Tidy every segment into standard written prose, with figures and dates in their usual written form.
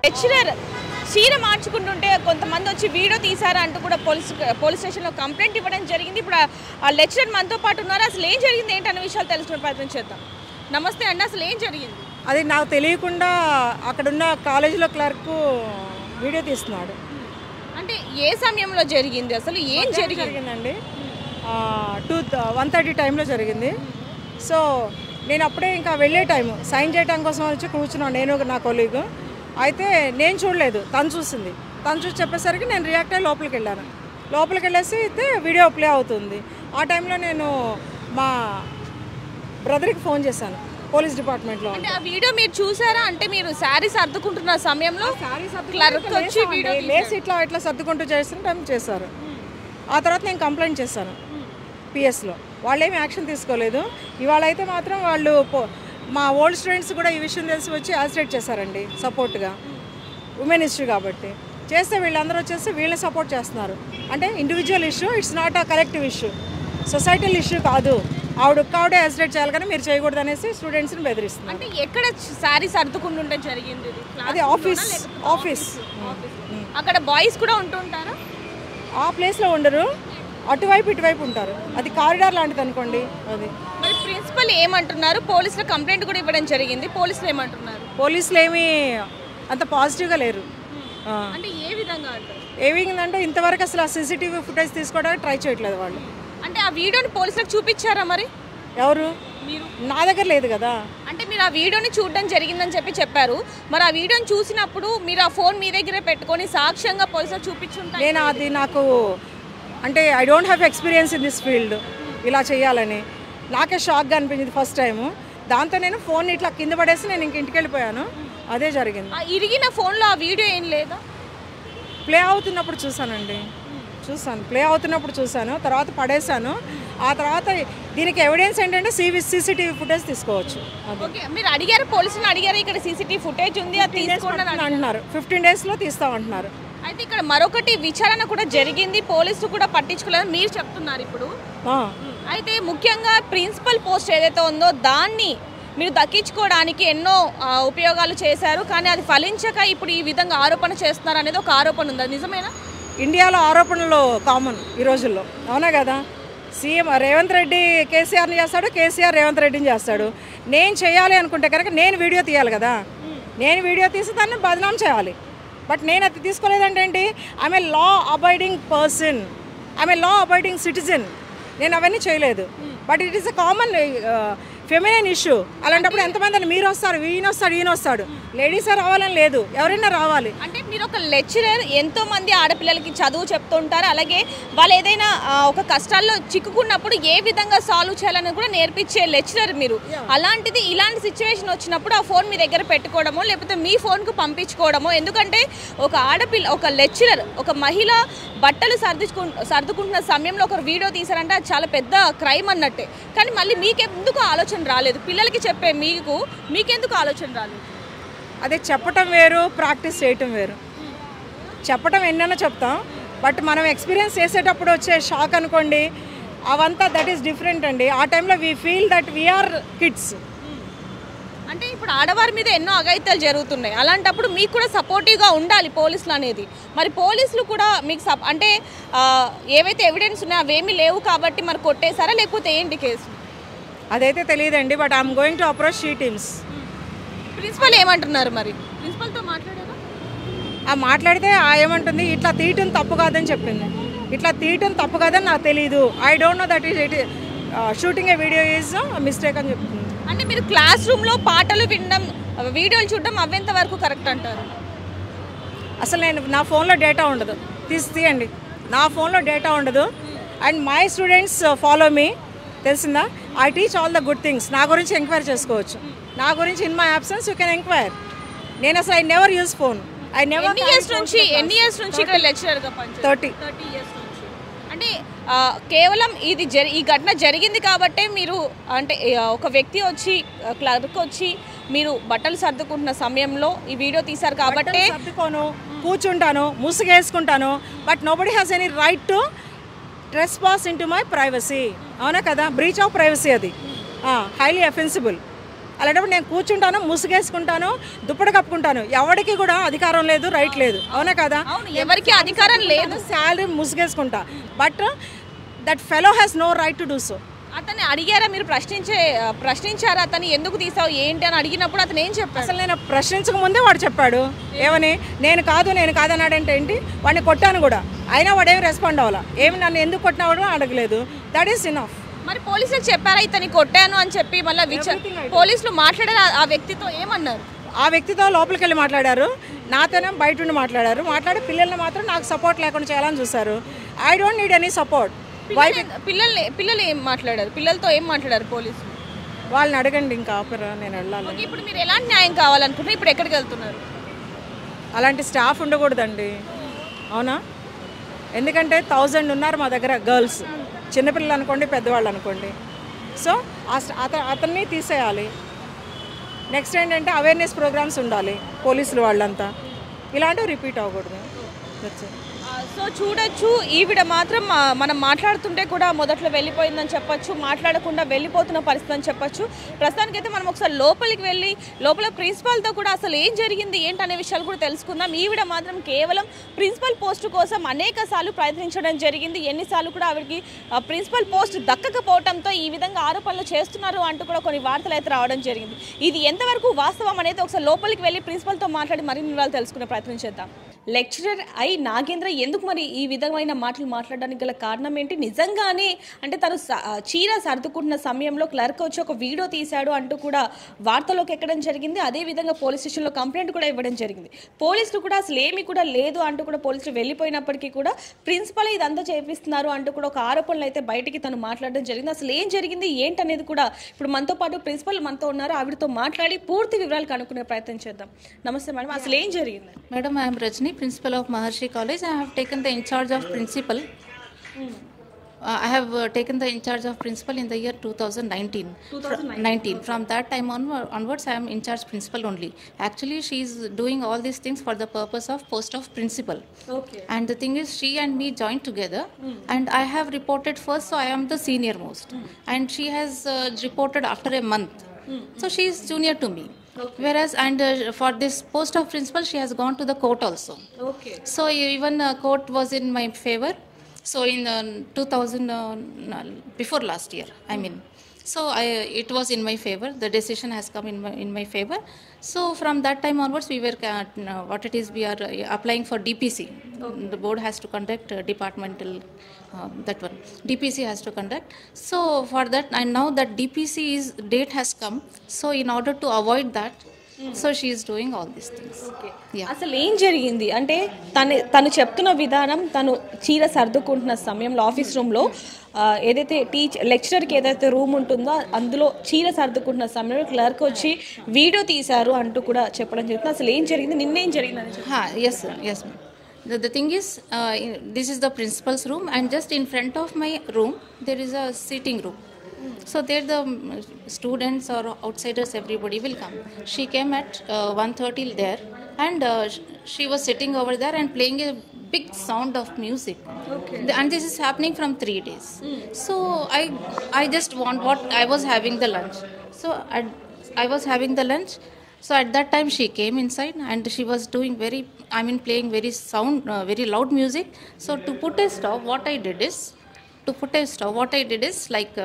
Lecturer చీర మార్చుకుంటుంటే కొంతమంది వచ్చి వీడియో తీశారా అంటూ కూడా పోలీస్ స్టేషన్లో కంప్లైంట్ ఇవ్వడం జరిగింది. ఇప్పుడు ఆ లెక్చరర్ మనతో పాటు ఉన్నారు. అసలు ఏం జరిగింది ఏంటన్న విషయాలు తెలుసుకునే ప్రయత్నం చేద్దాం. నమస్తే అండి, అసలు ఏం జరిగింది? అది నాకు తెలియకుండా అక్కడున్న కాలేజీలో క్లర్క్ వీడియో తీస్తున్నాడు. అంటే ఏ సమయంలో జరిగింది, అసలు ఏం జరిగిందండి? 1:30 టైంలో జరిగింది. సో నేను అప్పుడే ఇంకా వెళ్ళే టైము సైన్ చేయడం కోసం వచ్చి కూర్చున్నాను, నేను నా కొలీగు. అయితే నేను చూడలేదు, తను చూసింది. తను చూసి చెప్పేసరికి నేను రియాక్ట్ అయ్యి లోపలికి వెళ్ళాను. లోపలికి వెళ్ళేసి అయితే వీడియో ప్లే అవుతుంది. ఆ టైంలో నేను మా బ్రదర్కి ఫోన్ చేశాను, పోలీస్ డిపార్ట్మెంట్లో. అంటే ఆ వీడియో మీరు చూసారా? అంటే మీరు శారీ సర్దుకుంటున్న సమయంలో క్లర్క్ వచ్చి వీడియో లేసి ఇట్లా సర్దుకుంటూ చేస్తున్న టైం చేశారు. ఆ తర్వాత నేను కంప్లైంట్ చేశాను పిఎస్లో. వాళ్ళు ఏమి యాక్షన్ తీసుకోలేదు. ఇవాళ అయితే మాత్రం వాళ్ళు మా ఓల్డ్ స్టూడెంట్స్ కూడా ఈ విషయం తెలిసి వచ్చి యాజిటేట్ చేశారండి సపోర్ట్గా. ఉమెన్ ఇష్యూ కాబట్టి చేస్తే వీళ్ళందరూ వచ్చేసి వీళ్ళని సపోర్ట్ చేస్తున్నారు. అంటే individual issue, it's not a collective issue, societal issue కాదు. ఆవిడే యాజిటేట్ చేయాలి కానీ మీరు చేయకూడదు అనేసి స్టూడెంట్స్ని బెదిరిస్తున్నారు. అంటే ఎక్కడ శారీ సర్దుకుంటుంటే జరిగింది? అది ఆఫీస్. అక్కడ బాయ్స్ కూడా ఉంటుంటారా? ఆ ప్లేస్లో ఉండరు, అటువైపు ఇటువైపు ఉంటారు. అది కారిడార్ లాంటిది అనుకోండి. అది మరి ప్రిన్సిపల్ ఏమంటున్నారు? పోలీసులు కంప్లైంట్ కూడా ఇవ్వడం జరిగింది. పోలీసులు ఏమంటున్నారు? పోలీసులు ఏమీ అంత పాజిటివ్గా లేరు. అంటే ఏ విధంగా అంటారు? ఏ విధంగా అంటే ఇంతవరకు అసలు ఆ సీసీటీవీ ఫుటేజ్ తీసుకోవడానికి ట్రై చేయట్లేదు వాళ్ళు. అంటే ఆ వీడియోని పోలీసులకు చూపించారా మరి? ఎవరు? మీరు. నా దగ్గర లేదు కదా. అంటే మీరు ఆ వీడియోని చూడడం జరిగిందని చెప్పారు. మరి ఆ వీడియోని చూసినప్పుడు మీరు ఆ ఫోన్ మీ దగ్గరే పెట్టుకొని సాక్ష్యంగా పోలీసులకు చూపించుంటారు. నేను అది నాకు అంటే I don't have experience in this field. ఇలా చేయాలని నాకే షాక్గా అనిపించింది ఫస్ట్ టైము. దాంతో నేను ఫోన్ ఇట్లా కింద పడేసి నేను ఇంటికి వెళ్ళిపోయాను. అదే జరిగింది. ఇరిగిన ఫోన్లో ఆ వీడియో ఏం లేదా? ప్లే అవుతున్నప్పుడు చూసానండి, ప్లే అవుతున్నప్పుడు చూసాను, తర్వాత పడేశాను. ఆ తర్వాత దీనికి ఎవిడెన్స్ ఏంటంటే సీసీటీవీ ఫుటేజ్ తీసుకోవచ్చు. మీరు అడిగారు, పోలీసులు అడిగారు ఇక్కడ సీసీటీవీ ఫుటేజ్ ఉంది అది తీసుకోండి అంటున్నారు. 15 డేస్లో తీస్తామంటున్నారు. అయితే ఇక్కడ మరొకటి విచారణ కూడా జరిగింది, పోలీసులు కూడా పట్టించుకోలేదని మీరు చెప్తున్నారు ఇప్పుడు. అయితే ముఖ్యంగా ప్రిన్సిపల్ పోస్ట్ ఏదైతే ఉందో దాన్ని మీరు దక్కించుకోవడానికి ఎన్నో ఉపయోగాలు చేశారు, కానీ అది ఫలించక ఇప్పుడు ఈ విధంగా ఆరోపణ చేస్తున్నారు అనేది ఒక ఆరోపణ ఉంది. అది నిజమేనా? ఇండియాలో ఆరోపణలు కామన్ ఈ రోజుల్లో, అవునా కదా? సీఎం రేవంత్ రెడ్డి కేసీఆర్ని చేస్తాడు, కేసీఆర్ రేవంత్ రెడ్డిని చేస్తాడు. నేను చేయాలి అనుకుంటే కనుక నేను వీడియో తీయాలి కదా. నేను వీడియో తీసి దాన్ని బదనాం చేయాలి. బట్ నేను అది తీసుకోలేదంటే ఏంటి? I'm a law abiding person, I'm a law abiding citizen. నేను అవన్నీ చేయలేదు. But it is a common feminine issue. అలాంటప్పుడు ఎంతమంది మీరు వస్తారు, ఈయన వస్తాడు, లేడీస్ రావాలని లేదు, ఎవరైనా రావాలి. అంటే మీరు ఒక లెక్చరర్, ఎంతో మంది ఆడపిల్లలకి చదువు చెప్తుంటారు, అలాగే వాళ్ళు ఏదైనా ఒక కష్టాల్లో చిక్కుకున్నప్పుడు ఏ విధంగా సాల్వ్ చేయాలని కూడా నేర్పించే లెక్చరర్ మీరు. అలాంటిది ఇలాంటి సిచ్యువేషన్ వచ్చినప్పుడు ఆ ఫోన్ మీ దగ్గర పెట్టుకోవడమో లేకపోతే మీ ఫోన్కు పంపించుకోవడమో, ఎందుకంటే ఒక ఆడపిల్ల, ఒక లెక్చరర్, ఒక మహిళ బట్టలు సర్దుకుంటున్న సమయంలో ఒక వీడియో తీశారంటే అది చాలా పెద్ద క్రైమ్ అన్నట్టే. కానీ మళ్ళీ మీకెందుకు ఆలోచన రాలేదు? పిల్లలకి చెప్పే మీకెందుకు ఆలోచన రాలేదు? అదే చెప్పటం వేరు, ప్రాక్టీస్ చేయటం వేరు. చెప్పటం ఎన్నైనా చెప్తాం, బట్ మనం ఎక్స్పీరియన్స్ చేసేటప్పుడు వచ్చే షాక్ అనుకోండి, అవంతా దట్ ఈస్ డిఫరెంట్ అండి. ఆ టైంలో we feel that we are kids. అంటే ఇప్పుడు ఆడవారి మీద ఎన్నో అఘాయిత్యాలు జరుగుతున్నాయి, అలాంటప్పుడు మీకు కూడా సపోర్టివ్గా ఉండాలి పోలీసులు అనేది. మరి పోలీసులు కూడా మీకు అంటే ఏవైతే ఎవిడెన్స్ ఉన్నాయో అవేమీ లేవు కాబట్టి మరి కొట్టేశారా లేకపోతే ఏంటి కేసు? అదైతే తెలియదండి, but I'm going to approach she teams. Principal ఏమంటున్నారు మరి? ప్రిన్సిపల్తో మాట్లాడారా? మాట్లాడితే ఏమంటుంది, ఇట్లా తీయటం తప్పు కాదని చెప్పింది. ఇట్లా తీయటం తప్పు కాదని నాకు తెలియదు. I don't know that is shooting A video is mistake అని చెప్తుంది. అంటే మీరు క్లాస్ రూమ్లో పాటలు వినడం, వీడియోలు చూడడం అవెంత వరకు కరెక్ట్ అంటారు? అసలు నా ఫోన్లో డేటా ఉండదు, తీయండి. నా ఫోన్లో డేటా ఉండదు. And my students follow me, తెలిసిందా? I teach all the good things. నా గురించి ఎంక్వైరీ చేసుకోవచ్చు. నా గురించి in my absence you can enquire. నేను అసలు ఐ నెవర్ యూజ్ ఫోన్. ఎన్ని ఇయర్స్ నుంచి ఇక్కడ లెక్చరర్గా పనిచేస్తారు? 30 years నుంచి. అంటే కేవలం ఈ ఘటన జరిగింది కాబట్టే మీరు, అంటే ఒక వ్యక్తి వచ్చి క్లర్క్ వచ్చి మీరు బట్టలు సర్దుకుంటున్న సమయంలో ఈ వీడియో తీశారు కాబట్టి సర్దుకోను, కూర్చుంటాను, ముసుగేసుకుంటాను, but nobody has any right to trespass into my privacy. అవునా కదా? బ్రీచ్ ఆఫ్ ప్రైవసీ, అది హైలీ అఫెన్సిబుల్. అలాంటప్పుడు నేను కూర్చుంటాను, ముసుగేసుకుంటాను, దుప్పటి కప్పుకుంటాను. ఎవరికి కూడా అధికారం లేదు, రైట్ లేదు. అవునా కదా? అవును, ఎవరికి అధికారం లేదు. శాలరీ ముసుగేసుకుంటా. But that fellow has no right to do so. అతన్ని అడిగారా మీరు? ప్రశ్నించారా అతను ఎందుకు తీసావు ఏంటి అని అడిగినప్పుడు అతను ఏం చెప్పారు? అసలు నేను ప్రశ్నించక ముందే వాడు చెప్పాడు. ఏమని? నేను కాదు అన్నాడంటే ఏంటి? వాడిని కొట్టాను కూడా, అయినా వాడేమి రెస్పాండ్ అవ్వాలా. ఏమి నన్ను ఎందుకు కొట్టినా కూడా అడగలేదు. That is enough. మరి పోలీసులకు చెప్పారా ఇతన్ని కొట్టాను అని చెప్పి? మళ్ళీ పోలీసులు మాట్లాడారు, ఆ వ్యక్తితో ఏమన్నారు? ఆ వ్యక్తితో లోపలికి వెళ్ళి మాట్లాడారు, నాతోనే బయట ఉండి మాట్లాడి పిల్లల్ని మాత్రం నాకు సపోర్ట్ లేకుండా చేయాలని చూశారు. I don't need any support. పిల్లలు ఏం మాట్లాడారు? పిల్లలతో ఏం మాట్లాడారు పోలీసులు? వాళ్ళని అడగండి, ఇంకా ఆపరా, నేను వెళ్ళాలి. ఇప్పుడు మీరు ఎలాంటి న్యాయం కావాలనుకుంటున్నారు? ఇప్పుడు ఎక్కడికి వెళ్తున్నారు? అలాంటి స్టాఫ్ ఉండకూడదండి. అవునా? ఎందుకంటే 1000 ఉన్నారు మా దగ్గర గర్ల్స్, చిన్నపిల్లలు అనుకోండి, పెద్దవాళ్ళు అనుకోండి. సో అతన్ని తీసేయాలి. నెక్స్ట్ ఏంటంటే అవేర్నెస్ ప్రోగ్రామ్స్ ఉండాలి, పోలీసులు వాళ్ళంతా. ఇలాంటివి రిపీట్ అవ్వకూడదు. సో చూడొచ్చు, ఈవిడ మాత్రం మనం మాట్లాడుతుంటే కూడా మొదట్లో వెళ్ళిపోయిందని చెప్పొచ్చు, మాట్లాడకుండా వెళ్ళిపోతున్న పరిస్థితి అని చెప్పొచ్చు. ప్రస్తుతానికైతే మనం ఒకసారి లోపలికి వెళ్ళి లోపల ప్రిన్సిపాల్తో కూడా అసలు ఏం జరిగింది ఏంటనే విషయాలు కూడా తెలుసుకుందాం. ఈవిడ మాత్రం కేవలం ప్రిన్సిపల్ పోస్టు కోసం అనేక సార్లు ప్రయత్నించడం జరిగింది. ఎన్నిసార్లు కూడా ఆవిడకి ప్రిన్సిపల్ పోస్ట్ దక్కకపోవడంతో ఈ విధంగా ఆరోపణలు చేస్తున్నారు అంటూ కూడా కొన్ని వార్తలు అయితే రావడం జరిగింది. ఇది ఎంతవరకు వాస్తవం అనేది ఒకసారి లోపలికి వెళ్ళి ప్రిన్సిపల్తో మాట్లాడి మరిన్ని వివరాలు తెలుసుకునే ప్రయత్నం చేద్దాం. లెక్చరర్ ఐ నాగేంద్ర ఎందుకు మరి ఈ విధమైన మాటలు మాట్లాడడానికి గల కారణం ఏంటి? నిజంగానే అంటే తను చీర సర్దుకుంటున్న సమయంలో క్లర్క్ వచ్చి ఒక వీడియో తీశాడు అంటూ కూడా వార్తలోకి ఎక్కడం జరిగింది. అదేవిధంగా పోలీస్ స్టేషన్లో కంప్లైంట్ కూడా ఇవ్వడం జరిగింది. పోలీసులు కూడా అసలు ఏమీ కూడా లేదు అంటూ కూడా పోలీసులు వెళ్ళిపోయినప్పటికీ కూడా ప్రిన్సిపల్ ఇదంతా చేపిస్తున్నారు అంటూ కూడా ఒక ఆరోపణలు అయితే బయటికి తను మాట్లాడడం జరిగింది. అసలు ఏం జరిగింది ఏంటనేది కూడా ఇప్పుడు మనతో పాటు ప్రిన్సిపల్ మనతో ఉన్నారు, ఆవిడతో మాట్లాడి పూర్తి వివరాలు కనుక్కునే ప్రయత్నం చేద్దాం. నమస్తే మేడం, అసలు ఏం జరిగింది? Madam, I am Rajni, principal of Maharshi College. I have taken the in charge of principal. I have taken the in charge of principal in the year 2019. From that time onwards, I am in charge principal only. Actually, she is doing all these things for the purpose of post of principal. Okay. And the thing is, she and me joined together, and I have reported first, so I am the senior most. And she has reported after a month. So she is junior to me. Okay. Whereas for this post of principal, she has gone to the court also. Okay. So even court was in my favor. So in 2000 before last year, I mean. So it was in my favor. The decision has come in my favor. So from that time onwards, we were we are applying for DPC. Okay. The board has to conduct departmental that one. DPC has to conduct. So for that, and now that DPC's date has come. So in order to avoid that, so she is doing all these things. Okay. Yeah. అసలు ఏం జరిగింది అంటే తను చెప్తున్న విధానం, తను చీర సర్దుకుంటున్న సమయంలో ఆఫీస్ రూమ్లో ఏదైతే లెక్చరర్కి ఏదైతే రూమ్ ఉంటుందో అందులో చీర సర్దుకుంటున్న సమయంలో క్లర్క్ వచ్చి వీడియో తీశారు అంటూ కూడా చెప్పడం జరుగుతుంది. అసలు ఏం జరిగింది, నిన్నేం జరిగింది? Yes, yes. The thing is, this is the principal's room, and just in front of my room there is a sitting room. So there the students or outsiders, everybody will come. She came at 1:30 there, and she was sitting over there and playing a big sound of music. Okay. And this is happening from 3 days. So I just want what I was having the lunch. So I was having the lunch. So at that time she came inside and she was doing playing very loud music. So to put a stop, what I did is like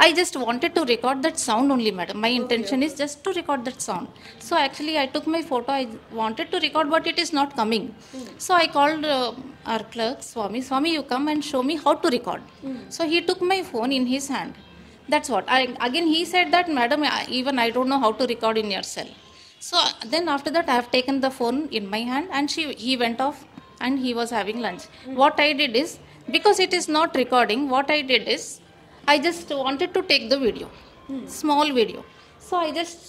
I just wanted to record that sound only, madam. My intention is just to record that sound. So actually I took my photo. I wanted to record, but it is not coming. So I called our clerk, Swami, you come and show me how to record. So he took my phone in his hand. That's what. Again he said that, madam, even I don't know how to record in your cell. So then after that I have taken the phone in my hand, and he went off and he was having lunch. What I did is, because it is not recording, what I did is I just wanted to take the video, small video. So I just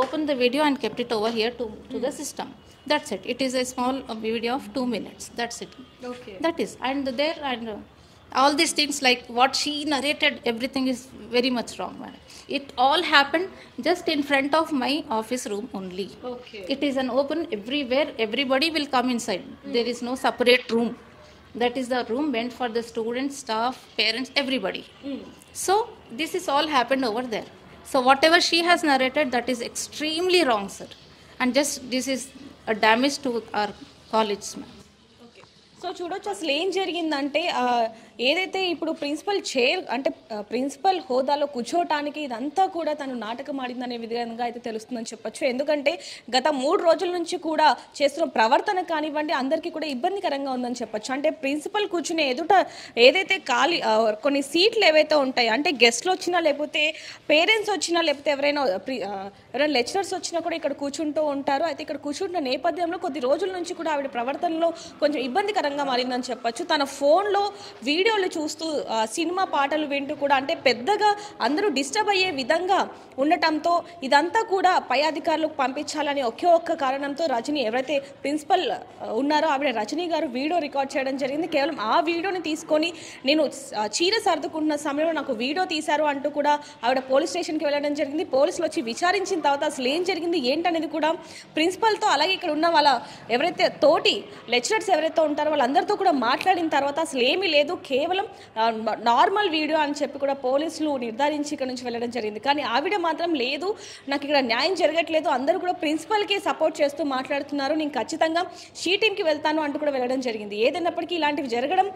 opened the video and kept it over here to the system. That's it. It is a small video of 2 minutes. That's it. Okay. That is. And there all these things like what she narrated, everything is very much wrong, madam. It all happened just in front of my office room only. Okay. It is an open everywhere. Everybody will come inside. There is no separate room. That is the room meant for the students, staff, parents, everybody. So this is all happened over there. So whatever she has narrated, that is extremely wrong, sir. And just this is a damage to our college, ma'am. So చూడొచ్చు అసలు ఏం జరిగిందంటే ఏదైతే ఇప్పుడు principal chair అంటే principal హోదాలో కూర్చోవటానికి ఇదంతా కూడా తను నాటకం ఆడిందనే విధంగా అయితే తెలుస్తుందని చెప్పొచ్చు. ఎందుకంటే గత 3 రోజుల నుంచి కూడా చేస్తున్న ప్రవర్తన కానివ్వండి అందరికీ కూడా ఇబ్బందికరంగా ఉందని చెప్పొచ్చు. అంటే ప్రిన్సిపల్ కూర్చునే ఎదుట ఏదైతే ఖాళీ కొన్ని సీట్లు ఏవైతే ఉంటాయి అంటే గెస్ట్లు వచ్చినా లేకపోతే పేరెంట్స్ వచ్చినా లేకపోతే ఎవరైనా లెక్చరర్స్ వచ్చినా కూడా ఇక్కడ కూర్చుంటూ ఉంటారు. అయితే ఇక్కడ కూర్చుంటున్న నేపథ్యంలో కొద్ది రోజుల నుంచి కూడా ఆవిడ ప్రవర్తనలో కొంచెం ఇబ్బందికరంగా మారిందని చెప్పొచ్చు. తన ఫోన్లో వీడియోలు చూస్తూ సినిమా పాటలు వింటూ కూడా అంటే పెద్దగా అందరూ డిస్టర్బ్ అయ్యే విధంగా ఉండటంతో ఇదంతా కూడా పై అధికారులకు పంపించాలని ఒక్క కారణంతో రజనీ ఎవరైతే ప్రిన్సిపల్ ఉన్నారో ఆవిడ రజనీ గారు వీడియో రికార్డ్ చేయడం జరిగింది. కేవలం ఆ వీడియోని తీసుకొని నేను చీర సర్దుకుంటున్న సమయంలో నాకు వీడియో తీశారు అంటూ కూడా ఆవిడ పోలీస్ స్టేషన్కి వెళ్ళడం జరిగింది. పోలీసులు వచ్చి విచారించిన తర్వాత అసలు ఏం జరిగింది ఏంటనేది కూడా ప్రిన్సిపల్తో అలాగే ఇక్కడ ఉన్న వాళ్ళ ఎవరైతే తోటి లెక్చరర్స్ ఎవరైతే ఉంటారో వాళ్ళందరితో కూడా మాట్లాడిన తర్వాత అసలు ఏమీ లేదు, కేవలం నార్మల్ వీడియో అని చెప్పి కూడా పోలీసులు నిర్ధారించి ఇక్కడ నుంచి వెళ్ళడం జరిగింది. కానీ ఆవిడ మాత్రం లేదు, నాకు ఇక్కడ న్యాయం జరగట్లేదు, అందరూ కూడా ప్రిన్సిపల్కి సపోర్ట్ చేస్తూ మాట్లాడుతున్నారు, నేను ఖచ్చితంగా షీ టీమ్కి వెళ్తాను అంటూ కూడా వెళ్ళడం జరిగింది. ఏదైనప్పటికీ ఇలాంటివి జరగడం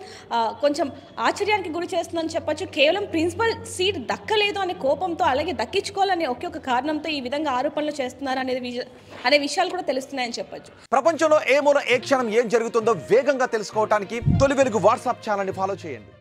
కొంచెం ఆశ్చర్యానికి గురి చేస్తుందని చెప్పొచ్చు. కేవలం ప్రిన్సిపల్ సీట్ దక్కలేదు అనే కోపంతో అలాగే దక్కించుకోవాలనే ఒకే కారణంతో ఈ విధంగా ఆరోపణలు చేస్తున్నారు అనే విషయాలు కూడా తెలుస్తున్నాయని చెప్పొచ్చు. ప్రపంచంలో ఏ మూల ఏ క్షణం ఏం జరుగుతుందో వేగంగా తెలుసుకోవడానికి తొలి వెలుగు వాట్సాప్ ఛానల్ని ఫాలో చేయండి.